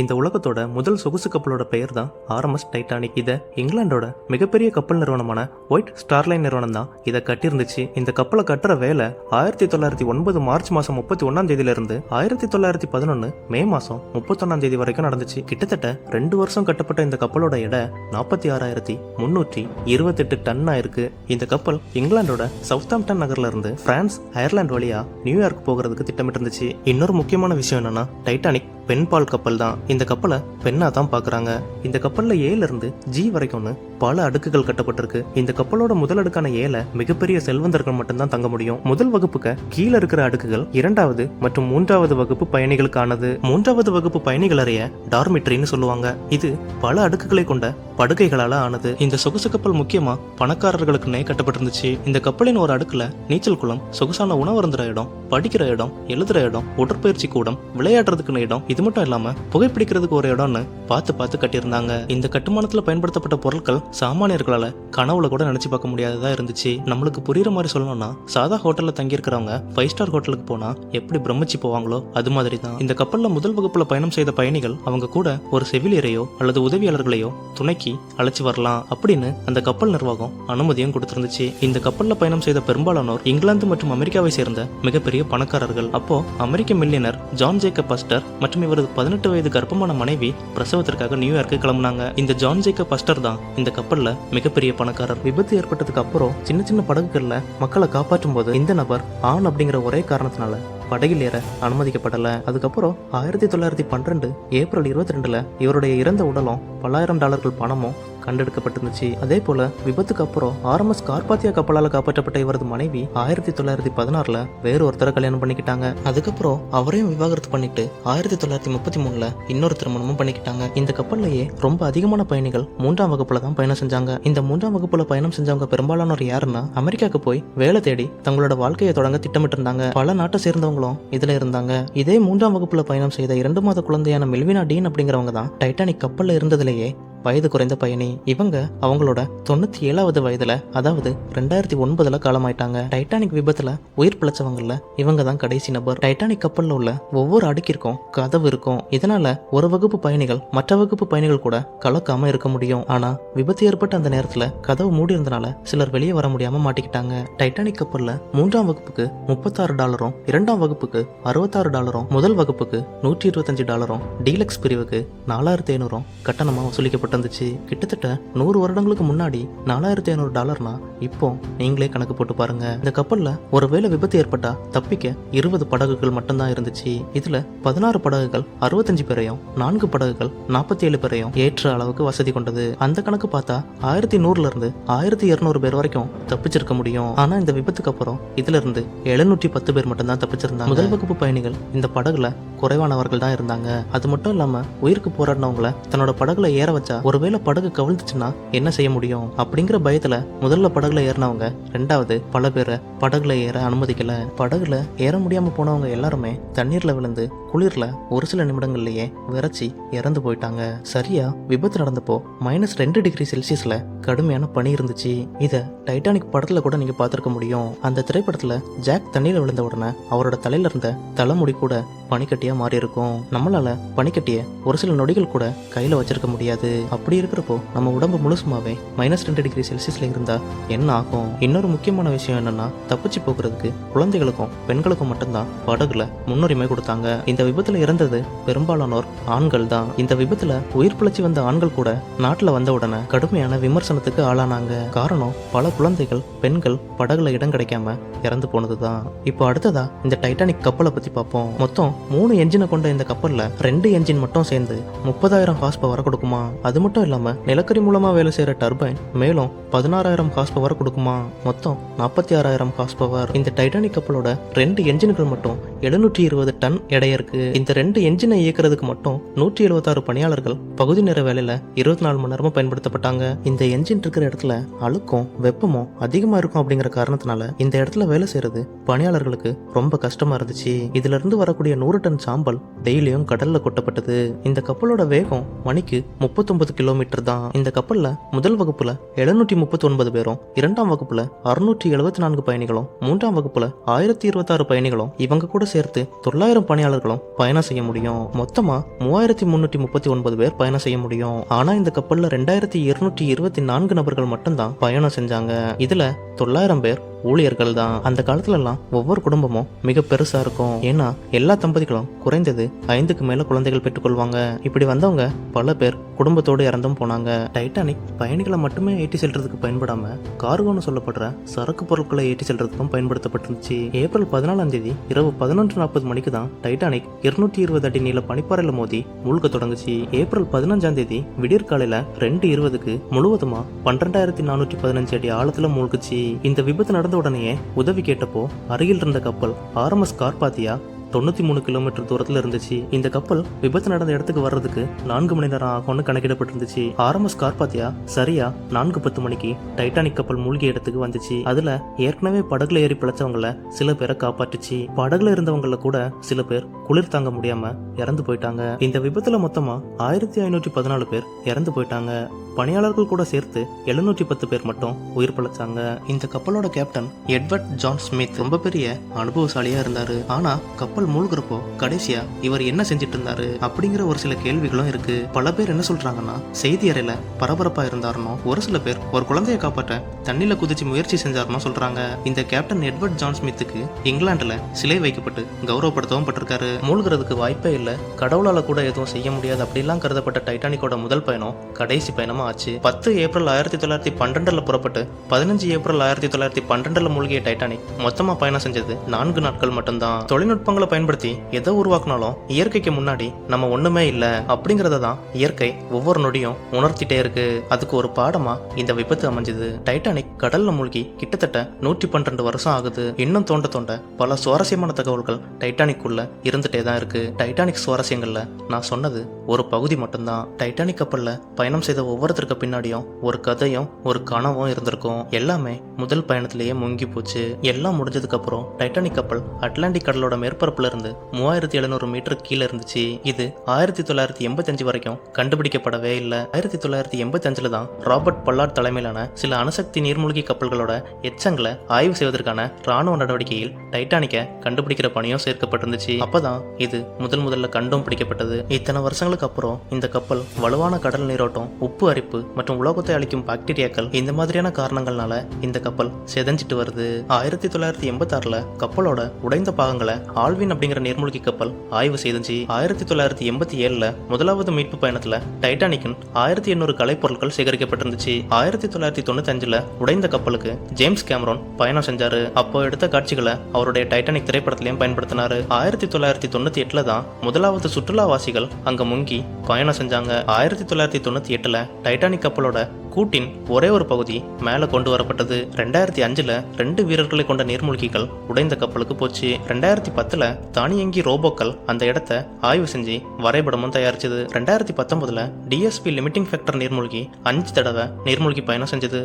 இந்த உலகத்தோட முதல் சொகுசு கப்பலோட பெயர் தான் ஆர்எம்எஸ் டைட்டானிக். இதை இங்கிலாண்டோட மிகப்பெரிய கப்பல் நிறுவனமான ஒயிட் ஸ்டார் லைன் நிறுவனம் தான் இதை கட்டியிருந்துச்சு. இந்த கப்பலை கட்டுற வேலை 1909 மார்ச் மாசம் 31 இருந்து 1911 மே மாசம் 31 வரைக்கும் நடந்துச்சு. கிட்டத்தட்ட 2 வருஷம் கட்டப்பட்ட இந்த கப்பலோட எடை 46,328 டன்னா இருக்கு. இந்த கப்பல் இங்கிலாண்டோட சவுத்தாம்ப்டன் நகர்ல இருந்து பிரான்ஸ், அயர்லாந்து வழியா நியூயார்க் போகிறதுக்கு திட்டமிட்டு இருந்துச்சு. இன்னொரு முக்கியமான விஷயம் என்னன்னா, டைட்டானிக் பெண்பால் கப்பல் தான். இந்த கப்பலை பெண்ணா தான் பாக்குறாங்க. இந்த கப்பல்ல ஏல இருந்து ஜி வரைக்கும்னு பல அடுக்குகள் கட்டப்பட்டிருக்கு. இந்த கப்பலோட முதல் அடுக்கான ஏல மிகப்பெரிய செல்வந்தர்கள் மட்டும்தான் தங்க முடியும். முதல் வகுப்புக்கு கீழே இருக்கிற அடுக்குகள் 2வது மற்றும் 3வது வகுப்பு பயணிகளுக்கானது. 3வது வகுப்பு பயணிகள் அறைய டார்மிட்டரின்னு சொல்லுவாங்க. இது பல அடுக்குகளை கொண்ட படுக்கைகளால ஆனது. இந்த சொகுசு கப்பல் முக்கியமா பணக்காரர்களுக்குன்னே கட்டப்பட்டிருந்துச்சு. இந்த கப்பலின் ஒரு அடுக்குல நீச்சல் குளம், சொகுசான உணவருந்துற இடம், படிக்கிற இடம், எழுதுற இடம், உடற்பயிற்சி கூடம், விளையாடுறதுக்குன்னு இடம், இது மட்டும் இல்லாம புகைப்பிடிக்கிறதுக்கு ஒரு இடம்னு பார்த்து கட்டியிருந்தாங்க. இந்த கட்டுமானத்துல பயன்படுத்தப்பட்ட பொருட்கள் சாமானியர்களால கனவுல கூட நினைச்சு பார்க்க முடியாததா இருந்துச்சு. நம்மளுக்கு புரியுற மாதிரி சொல்லணும்னா, சாதா ஹோட்டல்ல தங்கி இருக்கிறவங்க 5 ஸ்டார் ஹோட்டலுக்கு போனா எப்படி பிரமிச்சு போவாங்களோ அது மாதிரி தான். இந்த கப்பல்ல முதல் வகுப்புல பயணம் செய்த பயணிகள் அவங்க கூட ஒரு செவிலியரையோ அல்லது உதவியாளர்களையோ துணைக்கி அழைச்சு வரலாம் அப்படின்னு அந்த கப்பல் நிர்வாகம் அனுமதியும் கொடுத்திருந்துச்சு. இந்த கப்பல்ல பயணம் செய்த பெரும்பாலானோர் இங்கிலாந்து மற்றும் அமெரிக்காவை சேர்ந்த மிகப்பெரிய பணக்காரர்கள். அப்போ அமெரிக்க மில்லியனர் ஜான் ஜேக்கப் அஸ்டர் மற்றும் இவரது 18 வயது கர்ப்பமான மனைவி பிரசவத்திற்காக நியூயார்க்கு கிளம்புனாங்க. இந்த ஜான் ஜேக்கப் அஸ்டர் தான் இந்த கப்பல்ல மிகப்பெரிய பணக்காரர். விபத்து ஏற்பட்டதுக்கு அப்புறம் சின்ன சின்ன படகுகள்ல மக்களை காப்பாற்றும் போது இந்த நபர் ஆண் அப்படிங்கிற ஒரே காரணத்தினால படகில் ஏற அனுமதிக்கப்படல. அதுக்கப்புறம் 1912 ஏப்ரல் 22 இவருடைய இறந்த உடலும் $10,000 பணமும் கண்டெடுக்கப்பட்டிருந்துச்சு. அதே போல விபத்துக்கு அப்புறம் ஆர்எம்எஸ் கார்பாத்தியா கப்பலால காப்பாற்றப்பட்ட இவரது மனைவி 1916 வேறு ஒருத்தரை கல்யாணம் பண்ணிக்கிட்டாங்க. அதுக்கப்புறம் அவரையும் விவாகரத்து பண்ணிட்டு 1933 இன்னொரு திருமணமும் பண்ணிக்கிட்டாங்க. இந்த கப்பல்லையே ரொம்ப அதிகமான பயணிகள் 3ஆம் வகுப்புல தான் பயணம் செஞ்சாங்க. இந்த 3ஆம் வகுப்புல பயணம் செஞ்சவங்க பெரும்பாலானோர் யாருன்னா, அமெரிக்காவுக்கு போய் வேலை தேடி தங்களோட வாழ்க்கையை தொடங்க திட்டமிட்டு இருந்தாங்க. பல நாட்டை சேர்ந்தவங்களும் இதுல இருந்தாங்க. இதே 3ஆம் வகுப்புல பயணம் செய்த 2 மாத குழந்தையான மெல்வினா டீன் அப்படிங்கிறவங்க தான் டைட்டானிக் கப்பல்ல இருந்ததுலேயே வயது குறைந்த பயணி. இவங்க அவங்களோட 97வது வயதுல, அதாவது 2009 காலமாயிட்டாங்க. டைட்டானிக் விபத்துல உயிர் பிழைச்சவங்கல இவங்க தான் கடைசி நபர். டைட்டானிக் கப்பல்ல உள்ள ஒவ்வொரு அடுக்கிற்கும் கதவு இருக்கும். இதனால ஒரு வகுப்பு பயணிகள் மற்ற வகுப்பு பயணிகள் கூட கலக்காம இருக்க முடியும். ஆனா விபத்து ஏற்பட்ட அந்த நேரத்துல கதவு மூடி இருந்தனால சிலர் வெளியே வர முடியாம மாட்டிக்கிட்டாங்க. டைட்டானிக் கப்பல்ல 3ஆம் வகுப்புக்கு $36, 2ஆம் வகுப்புக்கு $66, முதல் வகுப்புக்கு $125, டீலக்ஸ் பிரிவுக்கு $4,500 கட்டணமா வசூலிக்கப்பட்டது. கிட்டத்தட்ட 100 வருடங்களுக்கு முன்னாடி $4,500 இப்போ நீங்களே கணக்கு போட்டு பாருங்க. இந்த கப்பல்ல ஒருவேளை விபத்து ஏற்பட்டா தப்பிக்க 20 படகுகள் மட்டும்தான் இருந்துச்சு. இதுல 16 படகுகள் 65 பேரையும் 4 படகுகள் 47 பேரையும் ஏற்ற அளவுக்கு வசதி கொண்டது. அந்த கணக்கு பார்த்தா 1100 இருந்து 1200 பேர் வரைக்கும் தப்பிச்சிருக்க முடியும். ஆனா இந்த விபத்துக்கு அப்புறம் இதுல இருந்து 710 பேர் மட்டும்தான் தப்பிச்சிருந்தாங்க. முதல் வகுப்பு பயணிகள் இந்த படகுல குறைவானவர்கள் தான் இருந்தாங்க. அது மட்டும் இல்லாம உயிருக்கு போராடினவங்கள தன்னோட படகுல ஏற வச்சா ஒருவேளை படகு கவிழ்ந்துச்சுன்னா என்ன செய்ய முடியும் அப்படிங்கிற பயத்துல முதல்ல படகுல ஏறினவங்க 2வது பல பேரை படகுல ஏற அனுமதிக்கல. படகுல ஏற முடியாம போனவங்க எல்லாருமே தண்ணீர்ல விழுந்து குளிர்ல ஒரு சில நிமிடங்கள்லயே விரைச்சி இறந்து போயிட்டாங்க. சரியா விபத்து நடந்தப்போ -2 டிகிரி செல்சியஸ்ல கடுமையான பனி இருந்துச்சு. இத டைட்டானிக் படத்துல கூட நீங்க பார்த்திருக்க முடியும். அந்த திரைப்படத்துல ஜாக் தண்ணீர்ல விழுந்த உடனே அவரோட தலையில இருந்த தலைமுடி கூட பனிக்கட்டியா மாறி இருக்கும். நம்மளால பனிக்கட்டிய ஒரு சில நொடிகள் கூட கையில வச்சிருக்க முடியாது. அப்படி இருக்கிறப்போ நம்ம உடம்பு முழுசுமாவே -2 டிகிரி செல்சியஸ்ல இருந்தா என்ன ஆகும்? இன்னொரு முக்கியமான விஷயம் என்னன்னா, தப்பிச்சு போகிறதுக்கு குழந்தைகளுக்கும் பெண்களுக்கும் மட்டும்தான் படகுல முன்னுரிமை கொடுத்தாங்க. இந்த விபத்துல இறந்தது பெரும்பாலானோர் ஆண்கள் தான். இந்த விபத்துல உயிர் பிழைச்சி வந்த ஆண்கள் கூட நாட்டுல வந்த உடனே கடுமையான விமர்சனத்துக்கு ஆளானாங்க. காரணம், பல குழந்தைகள் பெண்கள் படகுல இடம் கிடைக்காம இறந்து போனதுதான். இப்போ அடுத்ததா இந்த டைட்டானிக் கப்பலை பத்தி பார்ப்போம். மொத்தம் 3 என்ஜினை கொண்ட இந்த கப்பல்ல 2 என்ஜின் மட்டும் சேர்ந்து 30,000 ஹார்ஸ் பவர் கொடுக்குமா. அது மட்டும் இல்லாம நிலக்கரி மூலமா வேலை செய்யற டர்பைன் மேலும் 16,000 ஹார்ஸ் பவர் கொடுக்குமா. மொத்தம் 46,000 ஹார்ஸ் பவர். இந்த டைட்டானிக் கப்பலோட 2 என்ஜின்கள் மட்டும் 720 டன் எடை இருக்கு. இந்த 2 என்ஜினை இயக்குறதுக்கு மட்டும் 176 பணியாளர்கள் பகுதி நேர வேலையில 24 மணி நேரமும் பயன்படுத்தப்பட்டாங்க. இந்த என்ஜின் இருக்கிற இடத்துல அழுக்கும் வெப்பமும் அதிகமா இருக்கும் அப்படிங்கிற காரணத்தினால இந்த இடத்துல வேலை செய்யறது பணியாளர்களுக்கு ரொம்ப கஷ்டமா இருந்துச்சு. இதுல இருந்து வரக்கூடிய 100 டன் சாம்பல் டெய்லியும் கடல்ல கொட்டப்பட்டது. இந்த கப்பலோட வேகம் மணிக்கு 39 கிலோமீட்டர் தான். இந்த கப்பல்ல முதல் வகுப்புல 739 பேரும், 2ஆம் வகுப்புல 674 பயணிகளும், 3ஆம் வகுப்புல 1026 பயணிகளும், இவங்க கூட சேர்த்து 900 பணியாளர்களும் பயணம் செய்ய முடியும். மொத்தமா 3339 பேர் பயணம் செய்ய முடியும். ஆனா இந்த கப்பல்ல 2224 நபர்கள் மட்டும்தான் பயணம் செஞ்சாங்க. இதுல 900 பேர் ஊழியர்கள் தான். அந்த காலத்துல எல்லாம் ஒவ்வொரு குடும்பமும் மிக பெருசா இருக்கும். ஏன்னா எல்லா தம்பதிகளும் குறைந்தது 5க்கு மேல குழந்தைகள் பெற்றுக்கொள்வாங்க. இப்படி வந்தவங்க பல பேர் குடும்பத்தோடு இறந்தும் போனாங்க. டைட்டானிக் பயணிகளை மட்டுமே ஏற்றி செல்றதுக்கு பயன்படாம கார்கோன்னு சொல்லப்படுற சரக்கு பொருட்களை ஏற்றி செல்றதுக்கும் பயன்படுத்தப்பட்டிருந்துச்சு. ஏப்ரல் 14ஆம் தேதி இரவு 11:40 மணிக்கு தான் டைட்டானிக் 220 அடி நீள பனிப்பாறையில மோதி மூழ்க தொடங்குச்சு. ஏப்ரல் 15ஆம் தேதி விடியற்காலையில 2:20க்கு முழுவதுமா 12,415 அடி ஆழத்துல மூழ்குச்சு. இந்த விபத்து நடந்த உடனே உதவி கேட்டப்போ அருகில் இருந்த கப்பல் RMS கார்பாத்தியா 93 கிலோமீட்டர் தூரத்துல இருந்துச்சு. இந்த கப்பல் விபத்து நடந்த இடத்துக்கு வர்றதுக்கு 4 மணி நேரம் ஆகும்னு கணக்கிடப்பட்டிருந்துச்சு. RMS கார்பாத்தியா சரியா 4:10 மணிக்கு டைட்டானிக் கப்பல் மூழ்கிய இடத்துக்கு வந்துச்சு. அதுல ஏற்கனவே படகுல ஏறி பிழைச்சவங்கள சில பேரை காப்பாற்றுச்சு. படகுல இருந்தவங்கள கூட சில பேர் குளிர் தாங்க முடியாம இறந்து போயிட்டாங்க. இந்த விபத்துல மொத்தமா 1514 பேர் இறந்து போயிட்டாங்க. பணியாளர்கள் கூட சேர்த்து 710 பேர் மட்டும் உயிர் பிழைச்சாங்க. இந்த கப்பலோட கேப்டன் எட்வர்ட் ஜான் ஸ்மித் ரொம்ப பெரிய அனுபவசாலியா இருந்தாரு. ஆனா கப்பல் மூழ்கிறப்போ கடைசியா இவர் என்ன செஞ்சிட்டு இருந்தாரு அப்படிங்கிற ஒரு சில கேள்விகளும் இருக்கு. பல பேர் என்ன சொல்றாங்கன்னா செய்தி அறையில பரபரப்பா இருந்தாருனோ, ஒரு சில பேர் ஒரு குழந்தையை காப்பாற்ற தண்ணில குதிச்சு முயற்சி செஞ்சாருன்னு சொல்றாங்க. இந்த கேப்டன் எட்வர்ட் ஜான் ஸ்மித்துக்கு இங்கிலாந்துல சிலை வைக்கப்பட்டு கௌரவப்படுத்தவும் பட்டிருக்காரு. மூழ்கிறதுக்கு வாய்ப்பே இல்ல, கடவுளால கூட எதுவும் செய்ய முடியாது அப்படிலாம் கருதப்பட்ட டைட்டானிக்கோட முதல் பயணம் கடைசி பயணமா ஆச்சு. 10 ஏப்ரல் 1912 புறப்பட்டு 15 ஏப்ரல் 1912 மூழ்கிய டைட்டானிக் மொத்தமா பயணம் செஞ்சது 4 நாட்கள் மட்டும்தான். தொழில்நுட்பங்களை பயன்படுத்தி எதை உருவாக்குனாலும் இயற்கைக்கு முன்னாடி நம்ம ஒண்ணுமே இல்ல அப்படிங்கறத தான் இயற்கை ஒவ்வொரு நொடியும் உணர்த்திட்டே இருக்கு. அதுக்கு ஒரு பாடமா இந்த விபத்து அமைஞ்சது. டைட்டானிக் கடல்ல மூழ்கி கிட்டத்தட்ட 112 வருஷம் ஆகுது. இன்னும் தோண்ட தோண்ட பல சுவாரஸ்யமான தகவல்கள் டைட்டானிக் உள்ள இருந்துட்டே தான் இருக்கு. டைட்டானிக் சுவாரஸ்யங்கள்ல நான் சொன்னது ஒரு பகுதி மட்டும்தான். டைட்டானிக் கப்பல்ல பயணம் செய்த ஒவ்வொருத்தருக்கு பின்னாடியும் ஒரு கதையும் ஒரு கனவும் இருந்திருக்கும். எல்லாமே முதல் பயணத்திலேயே முங்கி போச்சு. எல்லாம் முடிஞ்சதுக்கு அப்புறம் டைட்டானிக் கப்பல் அட்லாண்டிக் கடலோட மேற்பரப்புல இருந்து 3700 மீட்டர் கீழே இருந்துச்சு. இது 1985 வரைக்கும் கண்டுபிடிக்கப்படவே இல்லை. 1985 தான் ராபர்ட் பல்லார்ட் தலைமையிலான சில அணுசக்தி நீர்மூழ்கி கப்பல்களோட எச்சங்களை ஆய்வு செய்வதற்கான ராணுவ நடவடிக்கையில் டைட்டானிக்கை கண்டுபிடிக்கிற பணியும் சேர்க்கப்பட்டிருந்துச்சு. அப்பதான் இது முதல்ல கண்டும் பிடிக்கப்பட்டது. இத்தனை வருஷங்களுக்கு அப்புறம் இந்த கப்பல் வலுவான கடல் நீரோட்டம், உப்பு அரிப்பு மற்றும் உலோகத்தை அளிக்கும் பாக்டீரியாக்கள் இந்த மாதிரியான காரணங்கள்னால இந்த கப்பல் செதஞ்சிட்டு வருது. 1986 கப்பலோட உடைந்த பாகங்களை ஆல்வின் அப்படிங்கிற நீர்மூழ்கி கப்பல் ஆய்வு செய்துச்சு. 1987 முதலாவது மீட்பு பயணத்துல டைட்டானிக்கின் 1800 கலைப்பொருட்கள் சேகரிக்கப்பட்டிருந்துச்சு. 1995 உடைந்த கப்பலுக்கு ஜேம்ஸ் கேமரோன் பயணம் செஞ்சாரு. அப்போ எடுத்த காட்சிகளை அவருடைய டைட்டானிக் திரைப்படத்திலையும் பயன்படுத்தினாரு. 1998 தான் முதலாவது சுற்றுலாவாசிகள் அங்க முங்கி பயணம் செஞ்சாங்க. 1998 டைட்டானிக் கப்பலோட கூட்டின் ஒரே ஒரு பகுதி மேல கொண்டு வரப்பட்டது. 2005 2 வீரர்களை கொண்ட நீர்மூழ்கிகள் உடைந்த கப்பலுக்கு போச்சு. 2010 தானியங்கி ரோபோக்கள் அந்த இடத்த ஆய்வு செஞ்சு வரைபடமும் தயாரிச்சது. 2019 DSP லிமிட்டிங் ஃபேக்டர் நீர்மூழ்கி 5 தடவை நீர்மூழ்கி பயணம் செஞ்சது.